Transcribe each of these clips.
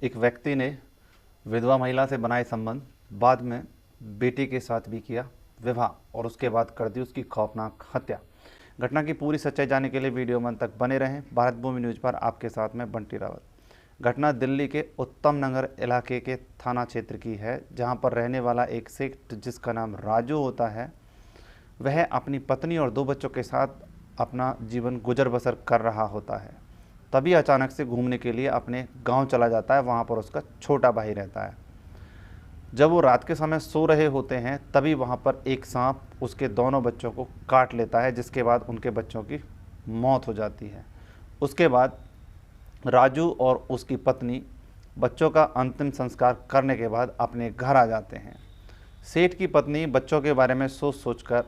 एक व्यक्ति ने विधवा महिला से बनाए संबंध, बाद में बेटी के साथ भी किया विवाह और उसके बाद कर दी उसकी खौफनाक हत्या। घटना की पूरी सच्चाई जानने के लिए वीडियो में अंत तक बने रहें। भारत भूमि न्यूज़ पर आपके साथ में बंटी रावत। घटना दिल्ली के उत्तम नगर इलाके के थाना क्षेत्र की है, जहां पर रहने वाला एक सेठ जिसका नाम राजू होता है, वह अपनी पत्नी और 2 बच्चों के साथ अपना जीवन गुजर बसर कर रहा होता है। तभी अचानक से घूमने के लिए अपने गांव चला जाता है। वहां पर उसका छोटा भाई रहता है। जब वो रात के समय सो रहे होते हैं, तभी वहां पर एक सांप उसके दोनों बच्चों को काट लेता है, जिसके बाद उनके बच्चों की मौत हो जाती है। उसके बाद राजू और उसकी पत्नी बच्चों का अंतिम संस्कार करने के बाद अपने घर आ जाते हैं। सेठ की पत्नी बच्चों के बारे में सोच सोचकर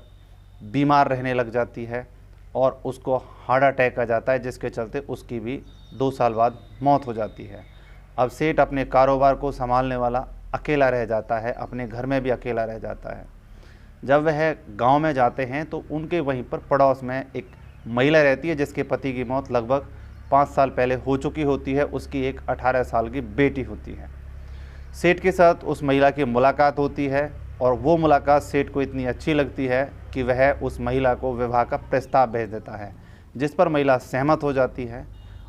बीमार रहने लग जाती है और उसको हार्ट अटैक आ जाता है, जिसके चलते उसकी भी 2 साल बाद मौत हो जाती है। अब सेठ अपने कारोबार को संभालने वाला अकेला रह जाता है, अपने घर में भी अकेला रह जाता है। जब वह गांव में जाते हैं तो उनके वहीं पर पड़ोस में एक महिला रहती है, जिसके पति की मौत लगभग 5 साल पहले हो चुकी होती है। उसकी एक 18 साल की बेटी होती है। सेठ के साथ उस महिला की मुलाकात होती है और वो मुलाकात सेठ को इतनी अच्छी लगती है कि वह उस महिला को विवाह का प्रस्ताव भेज देता है, जिस पर महिला सहमत हो जाती है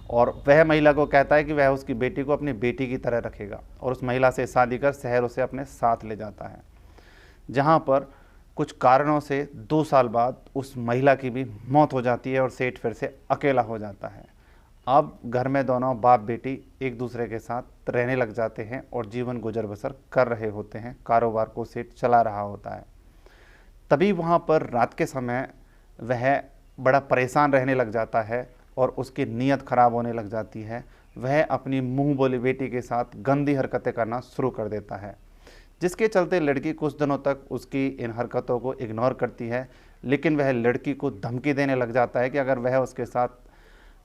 और वह महिला को कहता है कि वह उसकी बेटी को अपनी बेटी की तरह रखेगा और उस महिला से शादी कर शहर उसे अपने साथ ले जाता है, जहां पर कुछ कारणों से 2 साल बाद उस महिला की भी मौत हो जाती है और सेठ फिर से अकेला हो जाता है। अब घर में दोनों बाप बेटी एक दूसरे के साथ रहने लग जाते हैं और जीवन गुजर बसर कर रहे होते हैं। कारोबार को सेठ चला रहा होता है। तभी वहाँ पर रात के समय वह बड़ा परेशान रहने लग जाता है और उसकी नीयत खराब होने लग जाती है। वह अपनी मुंह बोली बेटी के साथ गंदी हरकतें करना शुरू कर देता है, जिसके चलते लड़की कुछ दिनों तक उसकी इन हरकतों को इग्नोर करती है। लेकिन वह लड़की को धमकी देने लग जाता है कि अगर वह उसके साथ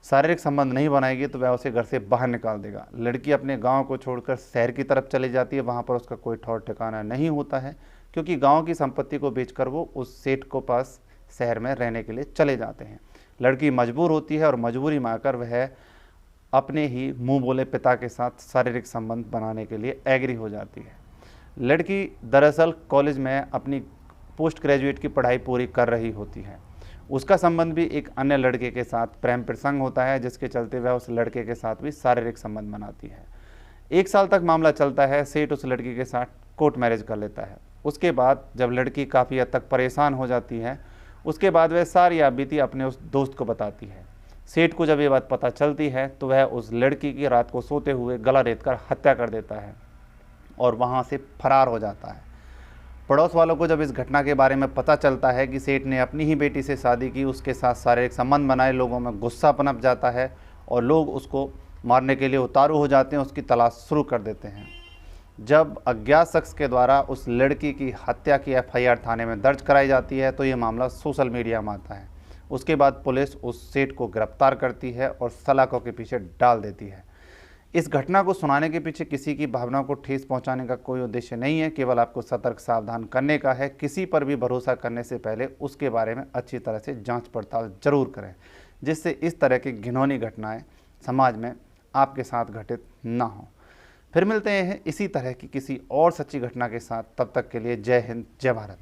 शारीरिक संबंध नहीं बनाएगी तो वह उसे घर से बाहर निकाल देगा। लड़की अपने गांव को छोड़कर शहर की तरफ चली जाती है। वहां पर उसका कोई ठौर ठिकाना नहीं होता है, क्योंकि गांव की संपत्ति को बेचकर वो उस सेठ को पास शहर में रहने के लिए चले जाते हैं। लड़की मजबूर होती है और मजबूरी में आकर वह अपने ही मुंह बोले पिता के साथ शारीरिक संबंध बनाने के लिए एग्री हो जाती है। लड़की दरअसल कॉलेज में अपनी पोस्ट ग्रेजुएट की पढ़ाई पूरी कर रही होती है। उसका संबंध भी एक अन्य लड़के के साथ प्रेम प्रसंग होता है, जिसके चलते वह उस लड़के के साथ भी शारीरिक संबंध बनाती है। 1 साल तक मामला चलता है। सेठ उस लड़की के साथ कोर्ट मैरिज कर लेता है। उसके बाद जब लड़की काफ़ी हद तक परेशान हो जाती है, उसके बाद वह सारी आपबीती अपने उस दोस्त को बताती है। सेठ को जब ये बात पता चलती है तो वह उस लड़की की रात को सोते हुए गला रेतकर हत्या कर देता है और वहाँ से फरार हो जाता है। पड़ोस वालों को जब इस घटना के बारे में पता चलता है कि सेठ ने अपनी ही बेटी से शादी की, उसके साथ शारीरिक संबंध बनाए, लोगों में गुस्सा पनप जाता है और लोग उसको मारने के लिए उतारू हो जाते हैं, उसकी तलाश शुरू कर देते हैं। जब अज्ञात शख्स के द्वारा उस लड़की की हत्या की FIR थाने में दर्ज कराई जाती है तो ये मामला सोशल मीडिया में आता है। उसके बाद पुलिस उस सेठ को गिरफ्तार करती है और सलाखों के पीछे डाल देती है। इस घटना को सुनाने के पीछे किसी की भावना को ठेस पहुंचाने का कोई उद्देश्य नहीं है, केवल आपको सतर्क सावधान करने का है। किसी पर भी भरोसा करने से पहले उसके बारे में अच्छी तरह से जांच पड़ताल जरूर करें, जिससे इस तरह की घिनौनी घटनाएं समाज में आपके साथ घटित ना हो। फिर मिलते हैं इसी तरह की किसी और सच्ची घटना के साथ। तब तक के लिए जय हिंद, जय भारत।